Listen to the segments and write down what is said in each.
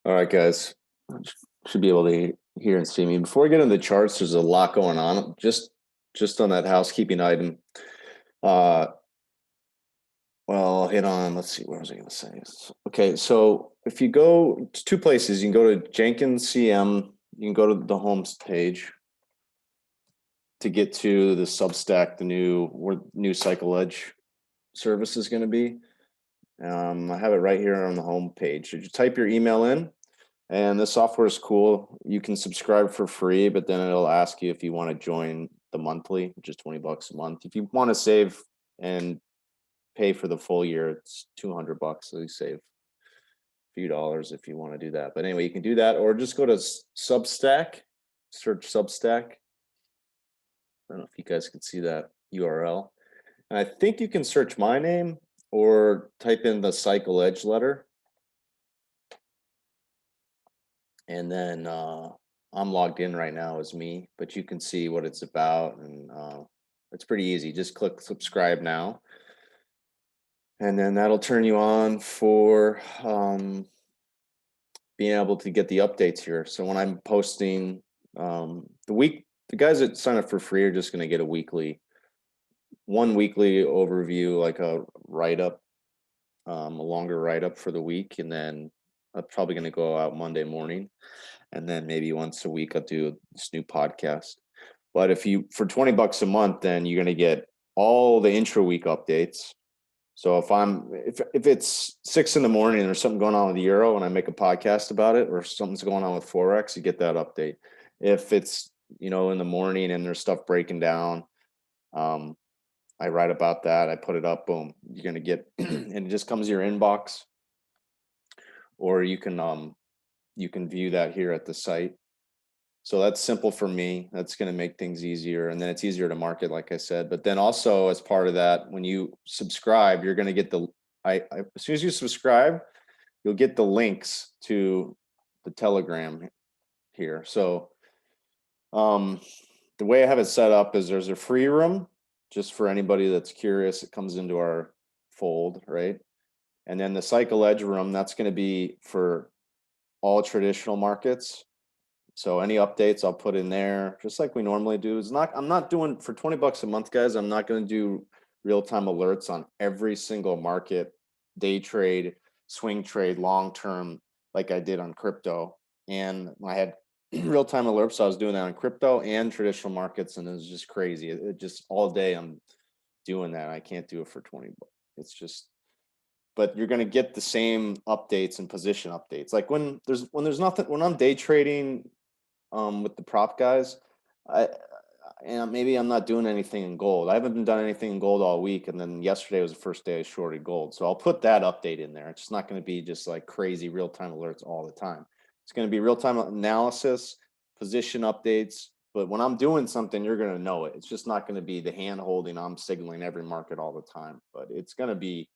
All right, guys. Should be able to hear and see me. Before we get into the charts, there's a lot going on. Just on that housekeeping item. Uh, well, I'll hit on. Let's see. What was I going to say? Okay, so if you go to two places, you can go to Jenkins CM. You can go to the homes page to get to the Substack, the new CycleEdge service is going to be. I have it right here on the home page. So you type your email in. And the software is cool. You can subscribe for free, but then it'll ask you if you want to join the monthly, which is $20 a month. If you want to save and pay for the full year, it's $200. So you save a few dollars if you want to do that. But anyway, you can do that, or just go to Substack, search Substack. I don't know if you guys can see that URL. And I think you can search my name or type in the CycleEdge Letter. And then I'm logged in right now as me, but you can see what it's about, and it's pretty easy. Just click subscribe now, and then that'll turn you on for being able to get the updates here. So when I'm posting the guys that sign up for free are just going to get one weekly overview, like a write-up, a longer write-up for the week, and then I'm probably going to go out Monday morning. And then maybe once a week I'll do this new podcast. But if you, for $20 a month, then you're going to get all the intro week updates. So if it's 6 in the morning and there's something going on with the euro and I make a podcast about it, or something's going on with Forex, you get that update. If it's, in the morning and there's stuff breaking down, I write about that. I put it up, boom, you're going to get, and it just comes to your inbox, or you can view that here at the site. So that's simple for me. That's going to make things easier. And then it's easier to market, like I said. But then also, as part of that, when you subscribe, you're going to get as soon as you subscribe, you'll get the links to the Telegram here. So the way I have it set up is there's a free room just for anybody that's curious. It comes into our fold, right? And then the CycleEdge room, that's going to be for all traditional markets. So any updates I'll put in there, just like we normally do. I'm not doing, for $20 a month, guys, I'm not going to do real-time alerts on every single market, day trade, swing trade, long-term, like I did on crypto. And I had real-time alerts. So I was doing that on crypto and traditional markets, and it was just crazy. It just all day I'm doing that. I can't do it for 20 bucks. It's just, but you're going to get the same updates and position updates. Like when there's nothing, when I'm day trading with the prop guys, and maybe I'm not doing anything in gold. I haven't been done anything in gold all week, and then yesterday was the first day I shorted gold. So I'll put that update in there. It's not going to be just like crazy real-time alerts all the time. It's going to be real-time analysis, position updates. But when I'm doing something, you're going to know it. It's just not going to be the hand holding. I'm signaling every market all the time, but it's going to be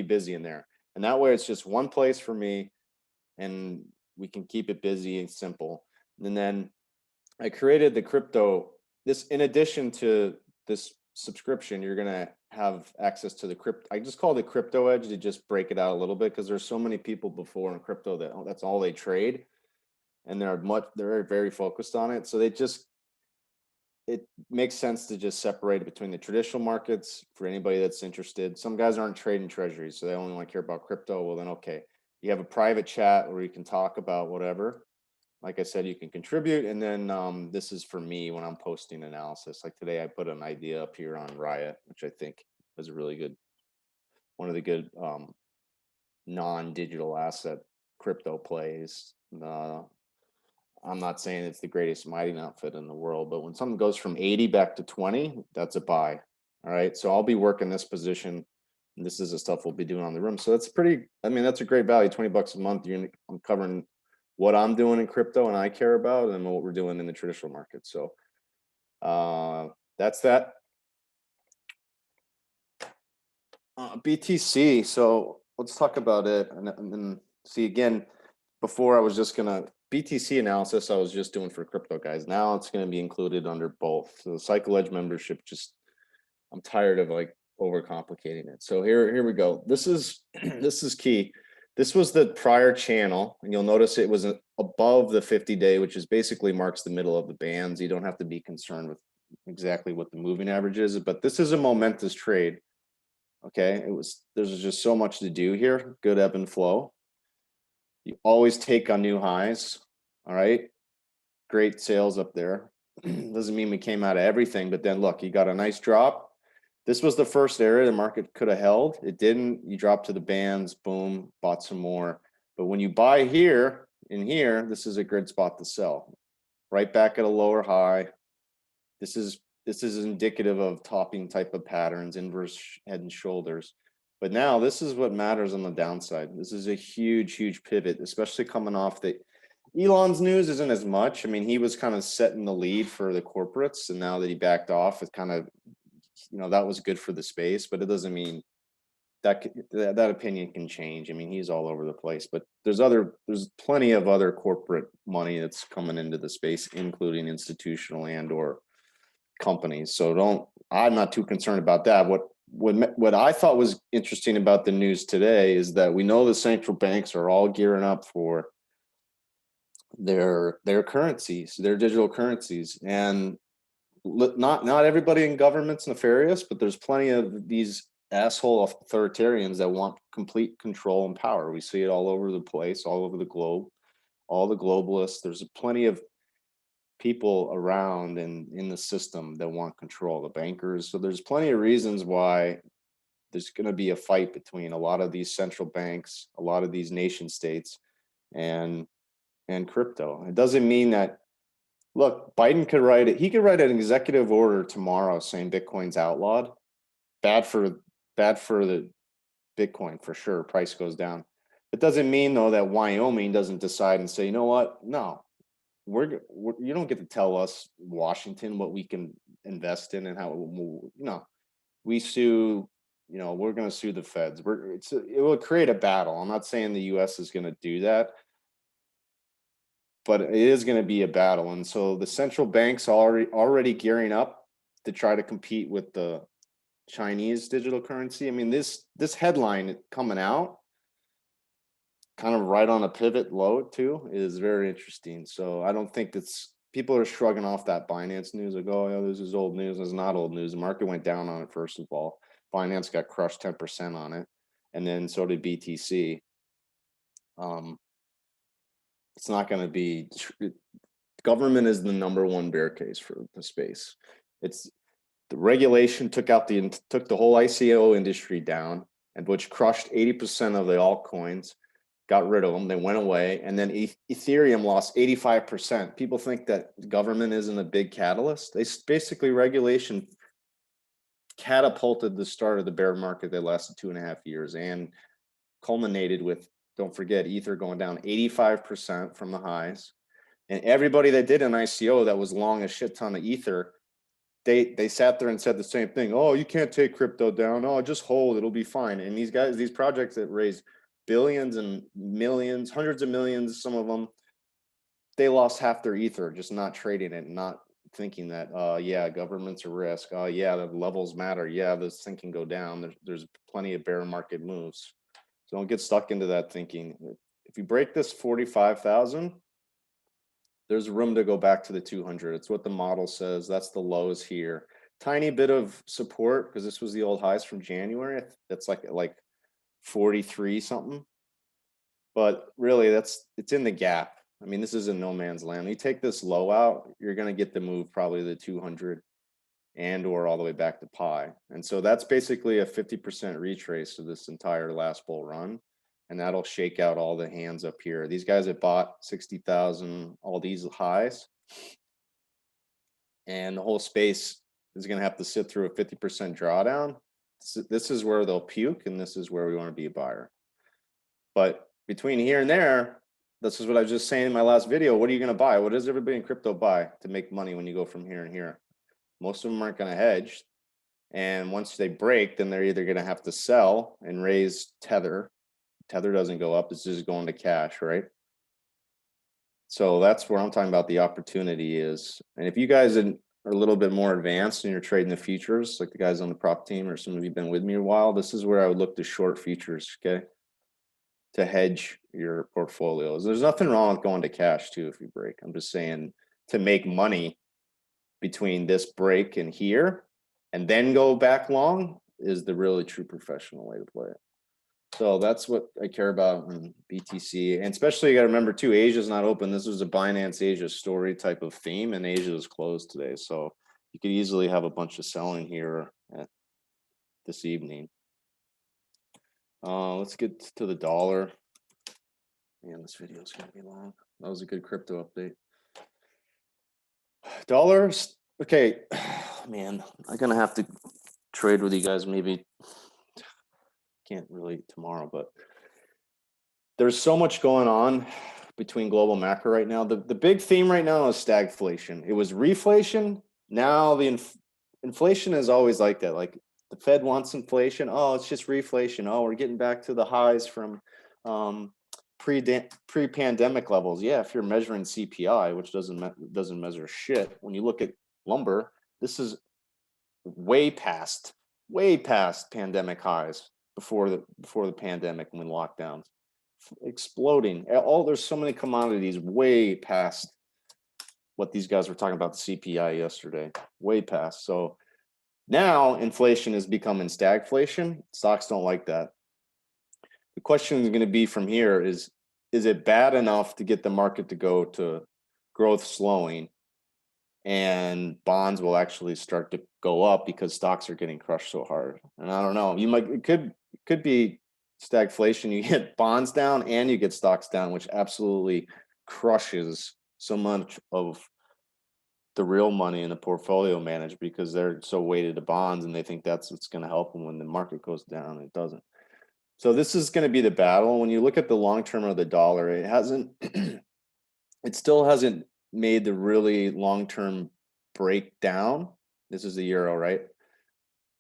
busy in there. And that way it's just one place for me, and we can keep it busy and simple. And then I created the crypto. In addition to this subscription, you're going to have access to the crypto. I just called it Crypto Edge to just break it out a little bit, because there's so many people before in crypto that that's all they trade, and they're very focused on it. So it makes sense to just separate it between the traditional markets for anybody that's interested. Some guys aren't trading treasuries, so they only want to care about crypto. Well, then, okay, you have a private chat where you can talk about whatever. Like I said, you can contribute, and then this is for me when I'm posting analysis. Like today, I put an idea up here on Riot, which I think is a really good, one of the good non-digital asset crypto plays. I'm not saying it's the greatest mining outfit in the world, but when something goes from 80 back to 20, that's a buy. All right, so I'll be working this position, and this is the stuff we'll be doing on the room. So that's that's a great value, $20 a month. I'm covering what I'm doing in crypto and I care about, and what we're doing in the traditional market. So that's that. BTC. So let's talk about it. And see, again, before I was just gonna BTC analysis, I was just doing for crypto guys. Now it's going to be included under both. So the CycleEdge membership, I'm tired of like overcomplicating it. So here we go. This is key. This was the prior channel, and you'll notice it was above the 50-day, which is basically marks the middle of the bands. You don't have to be concerned with exactly what the moving average is, but this is a momentous trade. Okay, there's just so much to do here. Good ebb and flow. You always take on new highs. All right, great sales up there. Doesn't mean we came out of everything, but then look, you got a nice drop. This was the first area the market could have held. It didn't. You dropped to the bands, boom, bought some more. But when you buy here and here, this is a good spot to sell. Right back at a lower high. This is indicative of topping type of patterns, inverse head and shoulders. But now this is what matters on the downside. This is a huge, huge pivot, especially coming off the Elon's news isn't as much. I mean, he was kind of setting the lead for the corporates, and now that he backed off, it kind of, that was good for the space, but it doesn't mean that opinion can change. I mean, he's all over the place, but there's plenty of other corporate money that's coming into the space, including institutional and or companies. So I'm not too concerned about that. What I thought was interesting about the news today is that we know the central banks are all gearing up for their currencies, their digital currencies, and not everybody in government's nefarious, but there's plenty of these asshole authoritarians that want complete control and power. We see it all over the place, all over the globe, all the globalists. There's plenty of people around and in the system that want control, the bankers. So there's plenty of reasons why there's going to be a fight between a lot of these central banks, a lot of these nation states, and crypto. It doesn't mean that, look, Biden could write it. He could write an executive order tomorrow saying Bitcoin's outlawed. Bad for the Bitcoin for sure. Price goes down. It doesn't mean though that Wyoming doesn't decide and say, you know what? No, you don't get to tell us, Washington, what we can invest in and how. We sue. We're going to sue the feds. It will create a battle. I'm not saying the U.S. is going to do that, but it is going to be a battle. And so the central banks are already gearing up to try to compete with the Chinese digital currency. I mean, this headline coming out kind of right on a pivot low too is very interesting. So I don't think people are shrugging off that Binance news, like, oh yeah, this is old news. It's not old news. The market went down on it first of all. Binance got crushed 10% on it, and then so did BTC. It's not going to be. Government is the number one bear case for the space. It's the regulation took the whole ICO industry down, and which crushed 80% of the altcoins. Got rid of them. They went away, and then Ethereum lost 85%. People think that government isn't a big catalyst. Basically, regulation catapulted the start of the bear market that lasted 2.5 years and culminated with, don't forget, Ether going down 85% from the highs. And everybody that did an ICO that was long a shit ton of Ether, they sat there and said the same thing. Oh, you can't take crypto down. Oh, just hold. It'll be fine. And these projects that raised billions and millions, hundreds of millions, some of them, they lost half their Ether just not trading it, not thinking that, yeah, government's a risk. Oh, yeah, the levels matter. Yeah, this thing can go down. There's plenty of bear market moves. So don't get stuck into that thinking. If you break this 45,000, there's room to go back to the 200. It's what the model says. That's the lows here. Tiny bit of support because this was the old highs from January. That's like 43 something. But really, it's in the gap. I mean, this is in no man's land. When you take this low out, you're going to get the move probably the 200 and or all the way back to pi. And so that's basically a 50% retrace of this entire last bull run. And that'll shake out all the hands up here. These guys have bought 60,000, all these highs. And the whole space is going to have to sit through a 50% drawdown. This is where they'll puke, and this is where we want to be a buyer. But between here and there, this is what I was just saying in my last video. What are you going to buy? What does everybody in crypto buy to make money when you go from here and here? Most of them aren't going to hedge. And once they break, then they're either going to have to sell and raise Tether. Tether doesn't go up. It's just going to cash, right? So that's where I'm talking about the opportunity is. And if you guys are a little bit more advanced and you're trading the futures, like the guys on the prop team, or some of you have been with me a while, this is where I would look to short futures, okay? to hedge your portfolios. There's nothing wrong with going to cash too if you break. I'm just saying to make money between this break and here and then go back long is the really true professional way to play it. So that's what I care about in BTC. And especially you got to remember too, Asia's not open. This was a Binance Asia story type of theme, and Asia is closed today. So you could easily have a bunch of selling here this evening. Let's get to the dollar. Man, this video is gonna be long. That was a good crypto update. Dollars, okay. Man, I'm gonna have to trade with you guys maybe. Can't really tomorrow, but there's so much going on between global macro right now. The big theme right now is stagflation. It was reflation. Now the inflation is always like that. Like the Fed wants inflation. Oh, it's just reflation. Oh, we're getting back to the highs from pre-pandemic levels. Yeah, if you're measuring CPI, which doesn't measure shit. When you look at lumber, this is way past pandemic highs before the pandemic when lockdowns. Exploding. There's so many commodities way past what these guys were talking about the CPI yesterday. Way past. So now inflation is becoming stagflation. Stocks don't like that. The question is going to be from here is it bad enough to get the market to go to growth slowing and bonds will actually start to go up because stocks are getting crushed so hard? And I don't know. It could be stagflation. You get bonds down and you get stocks down, which absolutely crushes so much of the real money in the portfolio managed because they're so weighted to bonds and they think that's what's going to help them when the market goes down. It doesn't. So this is going to be the battle. When you look at the long term of the dollar, it still hasn't made the really long term breakdown. This is the euro, right?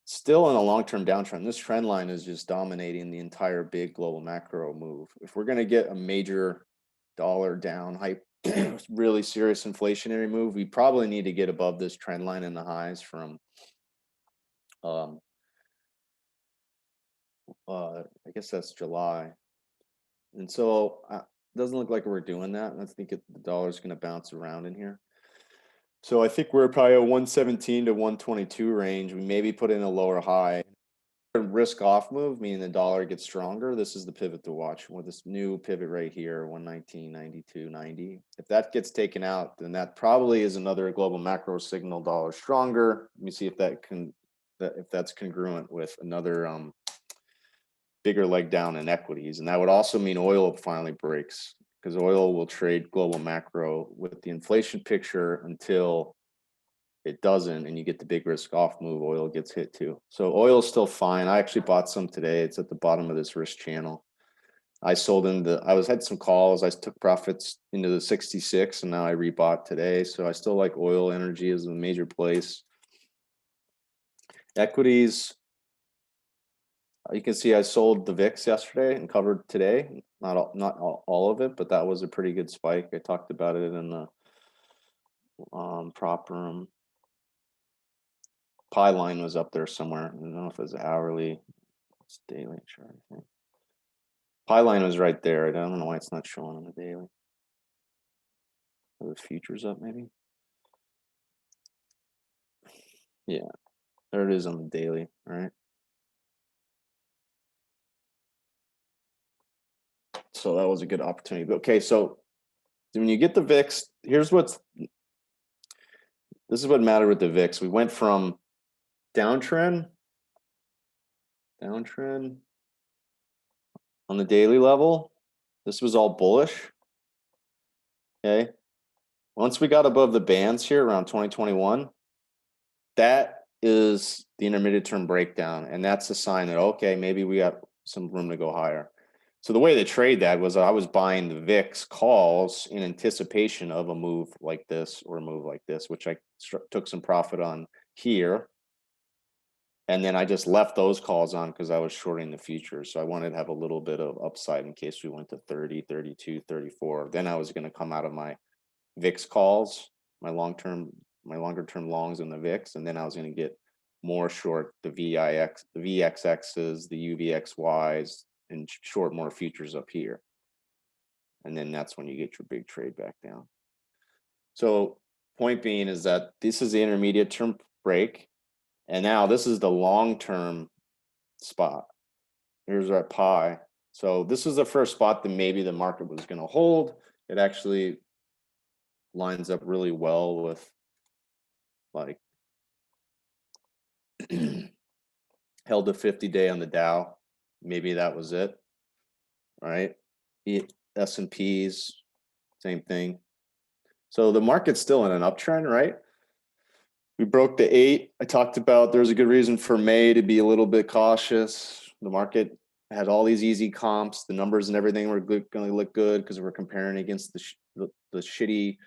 Still in a long-term downtrend. This trend line is just dominating the entire big global macro move. If we're going to get a major dollar down hype, really serious inflationary move, we probably need to get above this trend line in the highs from I guess that's July. And so it doesn't look like we're doing that. I think the dollar's going to bounce around in here. So I think we're probably a 117 to 122 range. We maybe put in a lower high. Risk off move, meaning the dollar gets stronger. This is the pivot to watch with this new pivot right here, 119.92.90. If that gets taken out, then that probably is another global macro signal, dollar stronger. Let me see if that's congruent with another bigger leg down in equities. And that would also mean oil finally breaks because oil will trade global macro with the inflation picture until it doesn't, and you get the big risk off move, oil gets hit too. So oil is still fine. I actually bought some today. It's at the bottom of this risk channel. I sold had some calls. I took profits into the 66 and now I rebought today. So I still like oil. Energy is a major place. Equities, you can see I sold the VIX yesterday and covered today. Not all of it, but that was a pretty good spike. I talked about it in the prop room. Pi line was up there somewhere. I don't know if it was hourly. It's daily chart, I think. Pi line was right there. I don't know why it's not showing on the daily. Are the futures up maybe? Yeah, there it is on the daily, all right? So that was a good opportunity. But okay, so when you get the VIX, this is what mattered with the VIX. We went from downtrend on the daily level. This was all bullish. Okay. Once we got above the bands here around 2021, that is the intermediate term breakdown. And that's a sign that, okay, maybe we got some room to go higher. So the way to trade that was I was buying the VIX calls in anticipation of a move like this or a move like this, which I took some profit on here. And then I just left those calls on because I was shorting the futures. So I wanted to have a little bit of upside in case we went to 30, 32, 34. Then I was going to come out of my VIX calls, my longer term longs in the VIX, and then I was going to get more short the VIX, the VXXs, the UVXYs, and short more futures up here. And then that's when you get your big trade back down. So point being is that this is the intermediate term break. And now this is the long-term spot. Here's our pi. So this is the first spot that maybe the market was going to hold. It actually lines up really well with like held a 50-day on the Dow. Maybe that was it, right? S&Ps, same thing. So the market's still in an uptrend, right? We broke the 8. I talked about there's a good reason for May to be a little bit cautious. The market had all these easy comps. The numbers and everything were going to look good because we're comparing against the shitty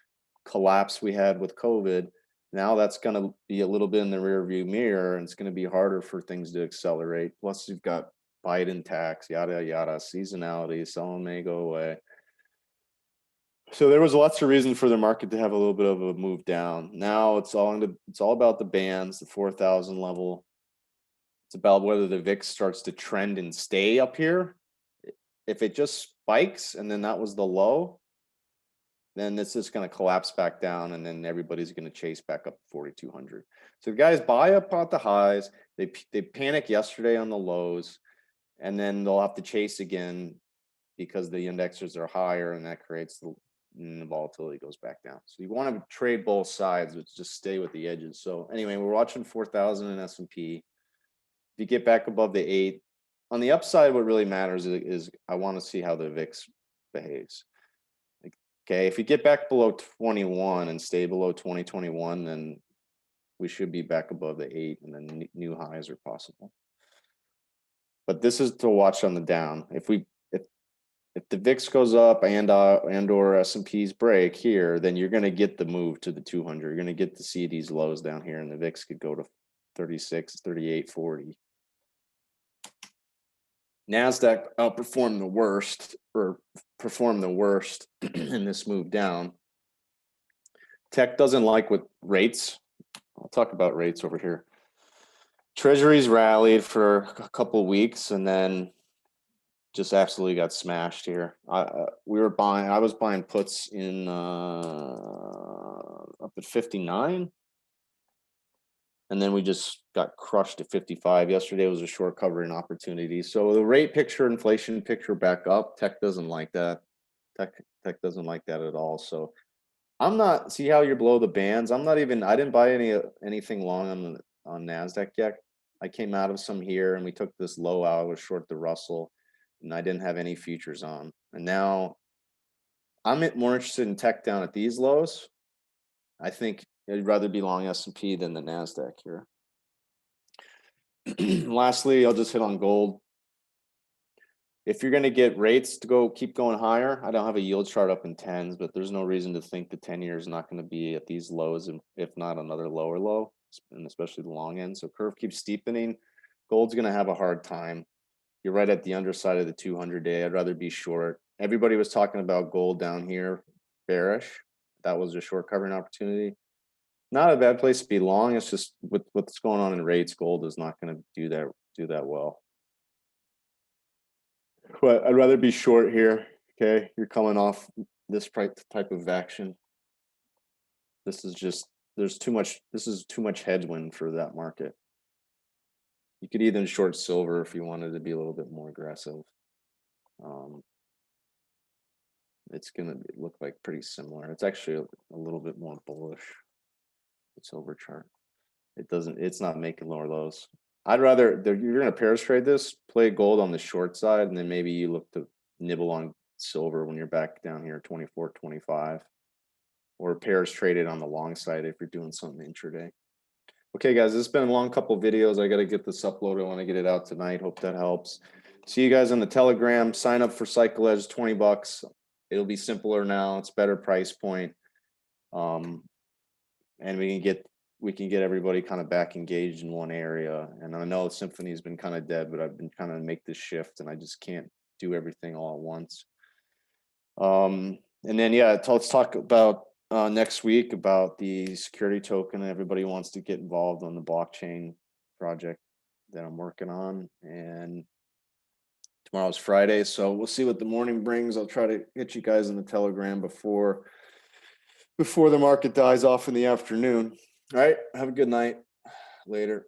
collapse we had with COVID. Now that's going to be a little bit in the rear view mirror, and it's going to be harder for things to accelerate. Plus, you've got Biden tax, yada, yada, seasonality, someone may go away. So there was lots of reason for the market to have a little bit of a move down. Now it's all about the bands, the 4,000 level. It's about whether the VIX starts to trend and stay up here. If it just spikes and then that was the low, then it's just going to collapse back down, and then everybody's going to chase back up 4,200. So the guys buy up at the highs. They panic yesterday on the lows, and then they'll have to chase again because the indexes are higher, and that creates the volatility goes back down. So you want to trade both sides, but just stay with the edges. So anyway, we're watching 4,000 in S&P. If you get back above the 8, on the upside, what really matters is I want to see how the VIX behaves. Okay, if you get back below 21 and stay below 2021, then we should be back above the 8, and then new highs are possible. But this is to watch on the down. If the VIX goes up and or S&Ps break here, then you're going to get the move to the 200. You're going to get to see these lows down here, and the VIX could go to 36, 38, 40. NASDAQ outperformed the worst, or performed the worst in this move down. Tech doesn't like what rates. I'll talk about rates over here. Treasuries rallied for a couple of weeks and then just absolutely got smashed here. I was buying puts in up at 59. And then we just got crushed at 55. Yesterday was a short covering opportunity. So the rate picture, inflation picture back up. Tech doesn't like that. Tech doesn't like that at all. So I'm not, see how you're below the bands. I didn't buy anything long on NASDAQ yet. I came out of some here and we took this low out. I was short the Russell and I didn't have any futures on. And now I'm more interested in tech down at these lows. I think I'd rather be long S&P than the NASDAQ here. Lastly, I'll just hit on gold. If you're going to get rates to keep going higher, I don't have a yield chart up in 10s, but there's no reason to think the 10-year is not going to be at these lows, and if not another lower low, and especially the long end. So curve keeps steepening. Gold's going to have a hard time. You're right at the underside of the 200-day. I'd rather be short. Everybody was talking about gold down here, bearish. That was a short covering opportunity. Not a bad place to be long. It's just with what's going on in rates, gold is not going to do that well. But I'd rather be short here. Okay, you're coming off this type of action. This is too much headwind for that market. You could even short silver if you wanted to be a little bit more aggressive. It's gonna look like pretty similar. It's actually a little bit more bullish. The silver chart. It's not making lower lows. I'd rather, you're going to pairs trade this, play gold on the short side, and then maybe you look to nibble on silver when you're back down here 24, 25, or pairs traded on the long side if you're doing something intraday. Okay, guys, this has been a long couple of videos. I got to get this uploaded. I want to get it out tonight. Hope that helps. See you guys on the Telegram. Sign up for CycleEdge, $20. It'll be simpler now. It's better price point. And we can get everybody kind of back engaged in one area. And I know Symphony's been kind of dead, but I've been kind of make this shift, and I just can't do everything all at once. And then, yeah, let's talk about next week about the security token. Everybody wants to get involved on the blockchain project that I'm working on. And Tomorrow's Friday, so we'll see what the morning brings. I'll try to get you guys in the Telegram before the market dies off in the afternoon. All right, have a good night. Later.